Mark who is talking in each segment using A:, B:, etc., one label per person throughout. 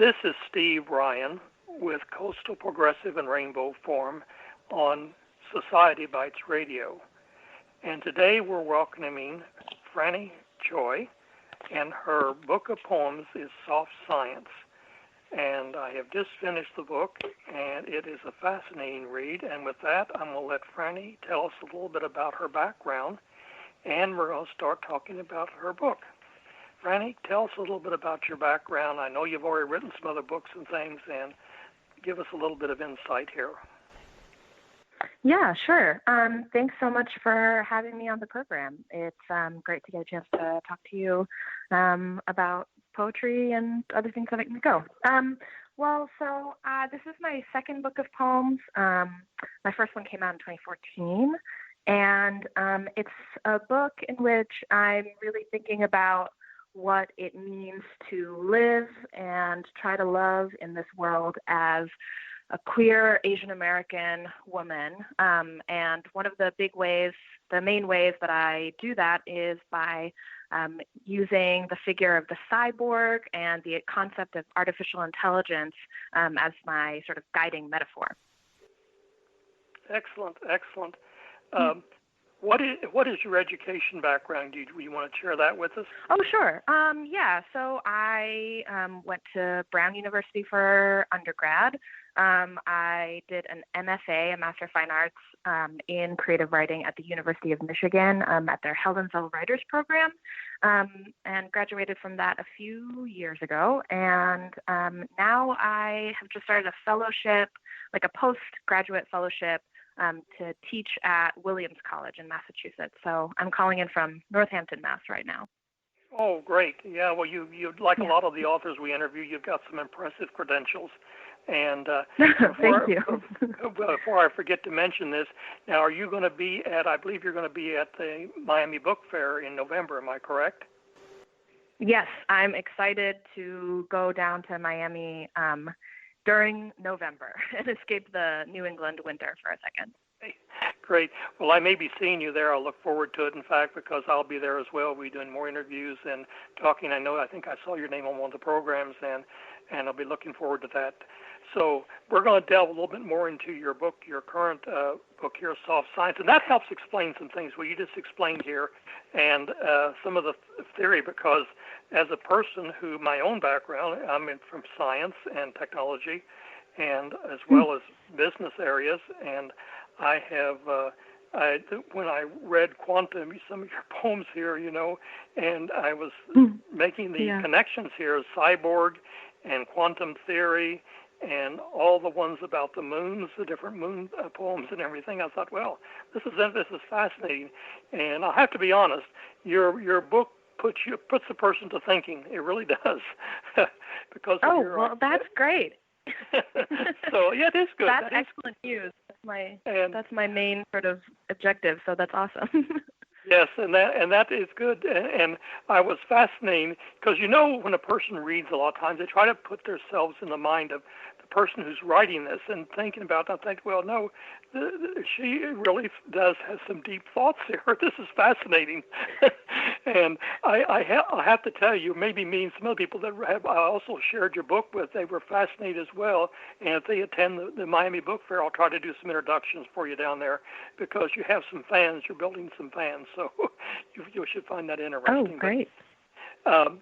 A: This is Steve Ryan with Coastal Progressive and Rainbow Forum on Society Bites Radio. And today we're welcoming FRANNY CHOI, and her book of poems is Soft Science. And I have just finished the book, and it is a fascinating read. And with that, I'm going to let FRANNY tell us a little bit about her background, and we're going to start talking about her book. FRANNY, tell us a little bit about your background. I know you've already written some other books and things, and give us a little bit of insight here.
B: Yeah, sure. Thanks so much for having me on the program. It's great to get a chance to talk to you about poetry and other things that make me go. This is my second book of poems. My first one came out in 2014, and it's a book in which I'm really thinking about what it means to live and try to love in this world as a queer Asian American woman. And one of the main ways that I do that is by using the figure of the cyborg and the concept of artificial intelligence as my sort of guiding metaphor.
A: Excellent. What is your education background? Do you want to share that with us?
B: Oh, sure. So I went to Brown University for undergrad. I did an MFA, a Master of Fine Arts, in creative writing at the University of Michigan at their Helensville Writers Program, and graduated from that a few years ago. And now I have just started a fellowship, like a postgraduate fellowship, to teach at Williams College in Massachusetts. So I'm calling in from Northampton, Mass. right now.
A: Oh, great. Yeah, well, you like a lot of the authors we interview, you've got some impressive credentials. And
B: Thank you.
A: Before I forget to mention this, now are you going to be I believe you're going to be at the Miami Book Fair in November, am I correct?
B: Yes, I'm excited to go down to Miami during November and escape the New England winter for a second.
A: Great. Well, I may be seeing you there. I'll look forward to it, in fact, because I'll be there as well. We'll be doing more interviews and talking. I think I saw your name on one of the programs, and I'll be looking forward to that. So we're going to delve a little bit more into your book, your current book here, Soft Science, and that helps explain some things what you just explained here and some of the theory, because as a person who, my own background, I'm from science and technology and as well as business areas, and I have, when I read Quantum, some of your poems here, and I was making the connections here, cyborg and quantum theory, and all the ones about the moons, the different moon poems and everything. I thought, well, this is fascinating. And I have to be honest, your book puts the person to thinking. It really does. Because
B: that's great.
A: So yeah, it is good.
B: That's excellent news. That's my main sort of objective. So that's awesome.
A: Yes, and that is good. And I was fascinated because when a person reads, a lot of times they try to put themselves in the mind of the person who's writing this and thinking about it. I think, well, no, she really does have some deep thoughts here. This is fascinating. And I have to tell you, maybe me and some other people that I also shared your book with, they were fascinated as well. And if they attend the Miami Book Fair, I'll try to do some introductions for you down there because you have some fans. You're building some fans. So you should find that interesting.
B: Oh, great.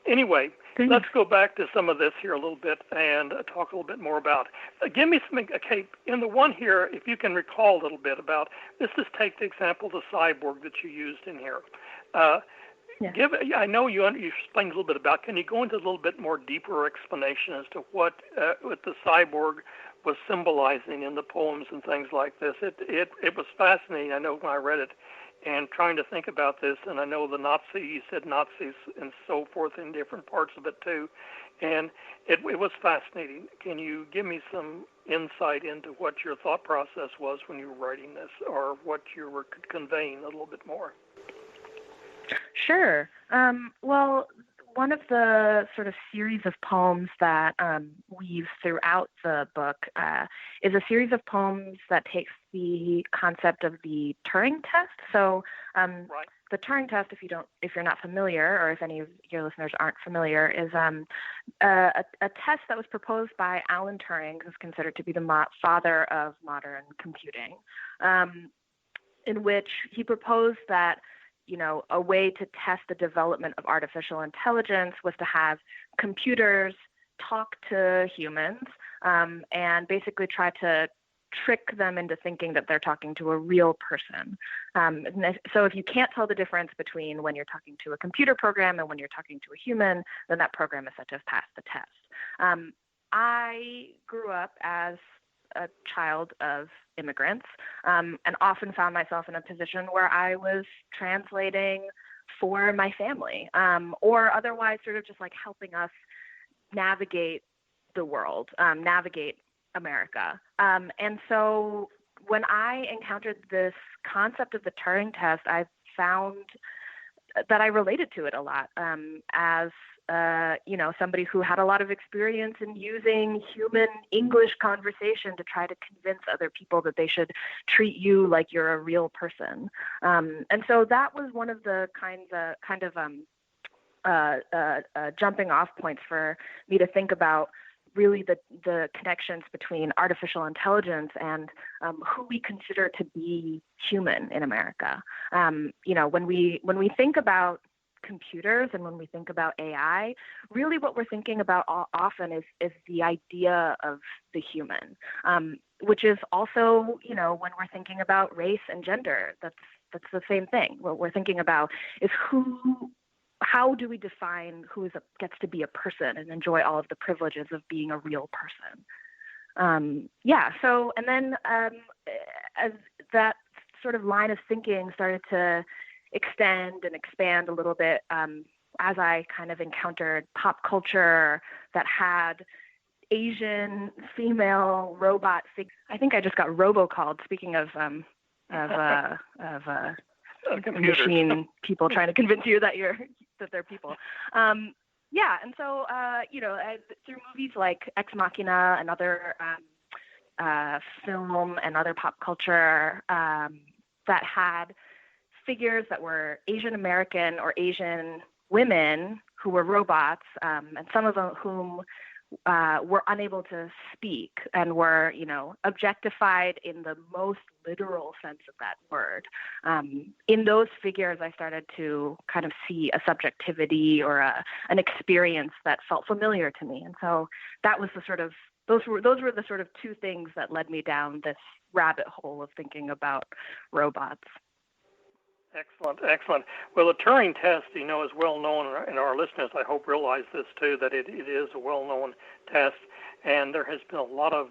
A: Anyway,
B: Thanks.
A: Let's go back to some of this here a little bit and talk a little bit more about. Give me some, okay, in the one here, if you can recall a little bit about, let's just take the example of the cyborg that you used in here. I know you explained a little bit about, can you go into a little bit more deeper explanation as to what the cyborg was symbolizing in the poems and things like this? It was fascinating, I know, when I read it. And trying to think about this, and I know you said Nazis and so forth in different parts of it too, and it was fascinating. Can you give me some insight into what your thought process was when you were writing this, or what you were conveying a little bit more?
B: Sure. one of the sort of series of poems that weaves throughout the book is a series of poems that takes the concept of the Turing test. So
A: Right.
B: the Turing test, if you're not familiar, or if any of your listeners aren't familiar, is a test that was proposed by Alan Turing, who's considered to be the father of modern computing, in which he proposed that a way to test the development of artificial intelligence was to have computers talk to humans and basically try to trick them into thinking that they're talking to a real person. So if you can't tell the difference between when you're talking to a computer program and when you're talking to a human, then that program is said to have passed the test. I grew up as a child of immigrants and often found myself in a position where I was translating for my family or otherwise sort of just like helping us navigate the world, navigate America. And so when I encountered this concept of the Turing test, I found that I related to it a lot as somebody who had a lot of experience in using human English conversation to try to convince other people that they should treat you like you're a real person. And so that was one of the kind of jumping off points for me to think about really the connections between artificial intelligence and who we consider to be human in America. When we think about computers and when we think about AI, really what we're thinking about often is the idea of the human, which is also, when we're thinking about race and gender, that's the same thing. What we're thinking about is how do we define who gets to be a person and enjoy all of the privileges of being a real person? And then as that sort of line of thinking started to extend and expand a little bit as I kind of encountered pop culture that had Asian female robot figures. I think I just got robocalled. Speaking of machine people trying to convince you that they're people. And so through movies like Ex Machina and other film and other pop culture that had figures that were Asian American or Asian women who were robots, and some of them whom were unable to speak and were, objectified in the most literal sense of that word. In those figures, I started to kind of see a subjectivity or an experience that felt familiar to me. And so that was those were the sort of two things that led me down this rabbit hole of thinking about robots.
A: Excellent. Well, the Turing test, is well known, and our listeners, I hope, realize this too, that it is a well-known test, and there has been a lot of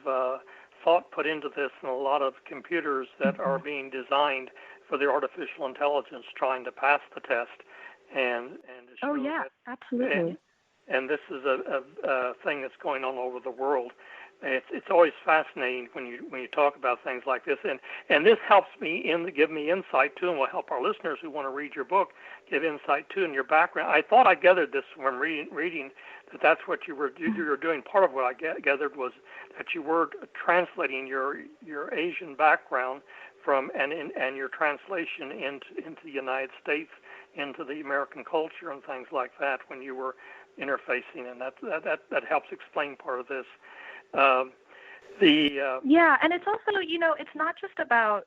A: thought put into this, and a lot of computers that are being designed for the artificial intelligence trying to pass the test, and
B: oh yeah, absolutely.
A: And this is a thing that's going on all over the world. It's always fascinating when you talk about things like this, and this helps me give me insight too, and will help our listeners who want to read your book give insight too in your background. I thought I gathered this from reading that that's what you were doing. Part of what I gathered was that you were translating your Asian background and your translation into the United States, into the American culture and things like that when you were interfacing, and that helps explain part of this. And
B: it's also, it's not just about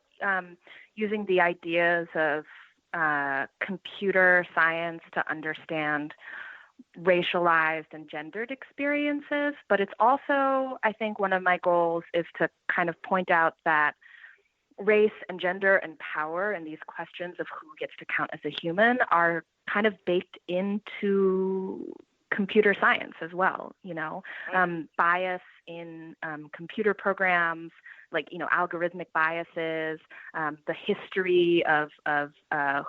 B: using the ideas of computer science to understand racialized and gendered experiences, but it's also, I think, one of my goals is to kind of point out that race and gender and power and these questions of who gets to count as a human are kind of baked into computer science as well, bias in computer programs, like, algorithmic biases, the history of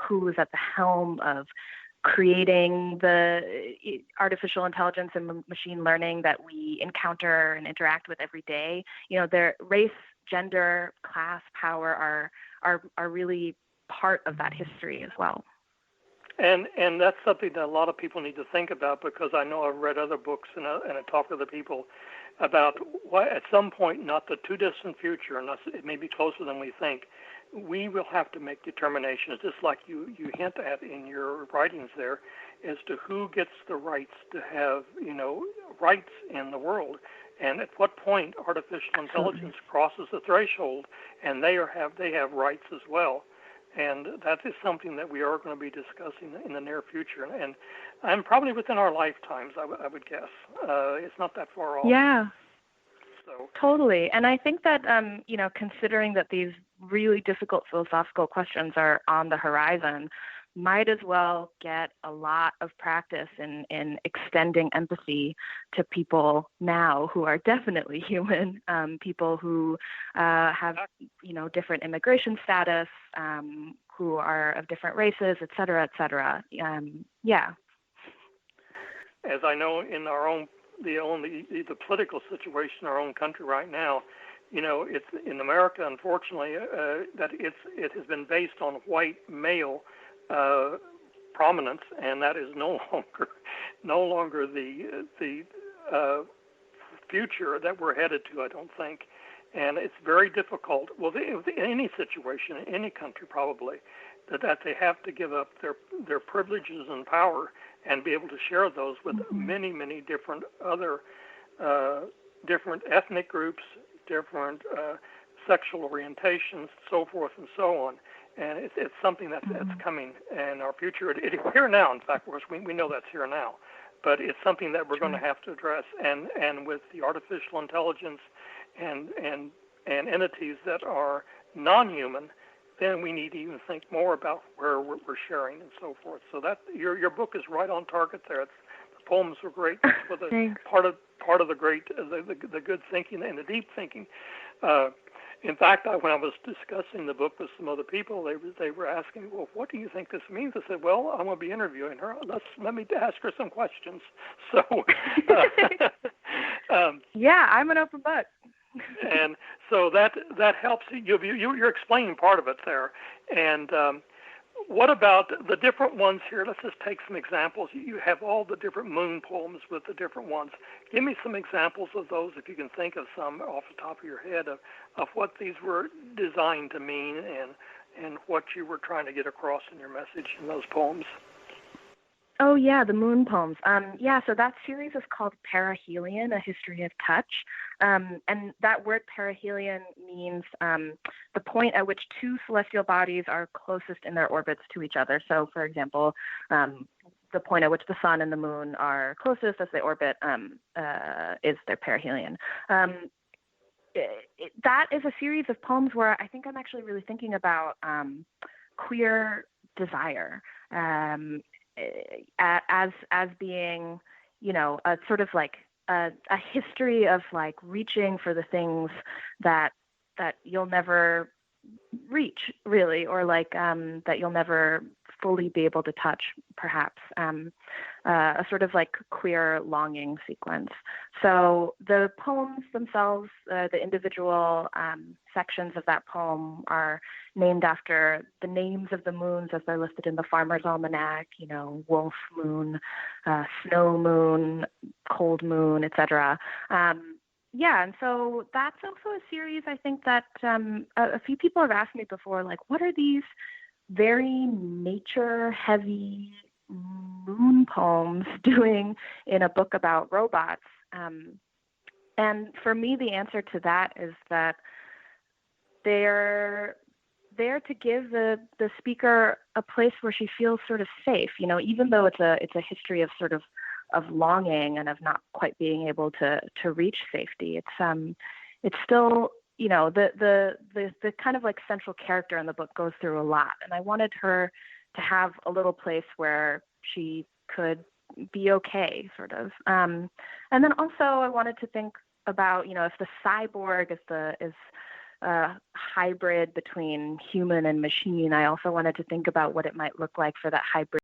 B: who is at the helm of creating the artificial intelligence and machine learning that we encounter and interact with every day. Their race, gender, class, power are really part of that history as well.
A: And that's something that a lot of people need to think about, because I know I've read other books and I talk to other people about why at some point, not the too distant future, unless it may be closer than we think, we will have to make determinations, just like you hint at in your writings there, as to who gets the rights to have, rights in the world. And at what point artificial intelligence crosses the threshold and they have rights as well. And that is something that we are going to be discussing in the near future. And probably within our lifetimes, I would guess. It's not that far off.
B: Yeah.
A: So.
B: Totally. And I think that, considering that these really difficult philosophical questions are on the horizon, might as well get a lot of practice in extending empathy to people now who are definitely human, people who have, different immigration status, who are of different races, et cetera, et cetera. Yeah.
A: As I know in the political situation in our own country right now, it's in America, unfortunately, that it has been based on white male prominence, and that is no longer the future that we're headed to, I don't think. And it's very difficult. Well, in any situation, in any country, probably, that they have to give up their privileges and power and be able to share those with many, many different other different ethnic groups, different sexual orientations, so forth and so on. And it's something that's coming in our future. It's here now, in fact. Of course, we know that's here now. But it's something that we're going to have to address. And with the artificial intelligence and entities that are non-human, then we need to even think more about where we're sharing and so forth. So that your book is right on target there. The poems were great. That's for the part of the great the good thinking and the deep thinking. In fact, when I was discussing the book with some other people, they were asking, well, what do you think this means? I said, well, I'm going to be interviewing her. Let me ask her some questions. So,
B: yeah, I'm an open book.
A: And so that helps. You're explaining part of it there. And what about the different ones here? Let's just take some examples. You have all the different moon poems with the different ones. Give me some examples of those, if you can think of some off the top of your head, of what these were designed to mean and what you were trying to get across in your message in those poems.
B: Oh, yeah, the moon poems. So that series is called Perihelion, A History of Touch. And that word perihelion means the point at which two celestial bodies are closest in their orbits to each other. So, for example, the point at which the sun and the moon are closest as they orbit is their perihelion. That is a series of poems where I think I'm actually really thinking about queer desire. As being, a sort of like a history of like reaching for the things that you'll never reach, really, or like that you'll never fully be able to touch, perhaps, a sort of like queer longing sequence. So the poems themselves, the individual sections of that poem are named after the names of the moons as they're listed in the Farmer's Almanac, wolf moon, snow moon, cold moon, etc. And so that's also a series, I think, that a few people have asked me before, like, what are these very nature-heavy moon poems doing in a book about robots? And for me, the answer to that is that they're there to give the speaker a place where she feels sort of safe, even though it's a history of sort of longing and of not quite being able to reach safety. It's still, the kind of like central character in the book goes through a lot. And I wanted her to have a little place where she could be okay, sort of. And then also I wanted to think about, if the cyborg is a hybrid between human and machine, I also wanted to think about what it might look like for that hybrid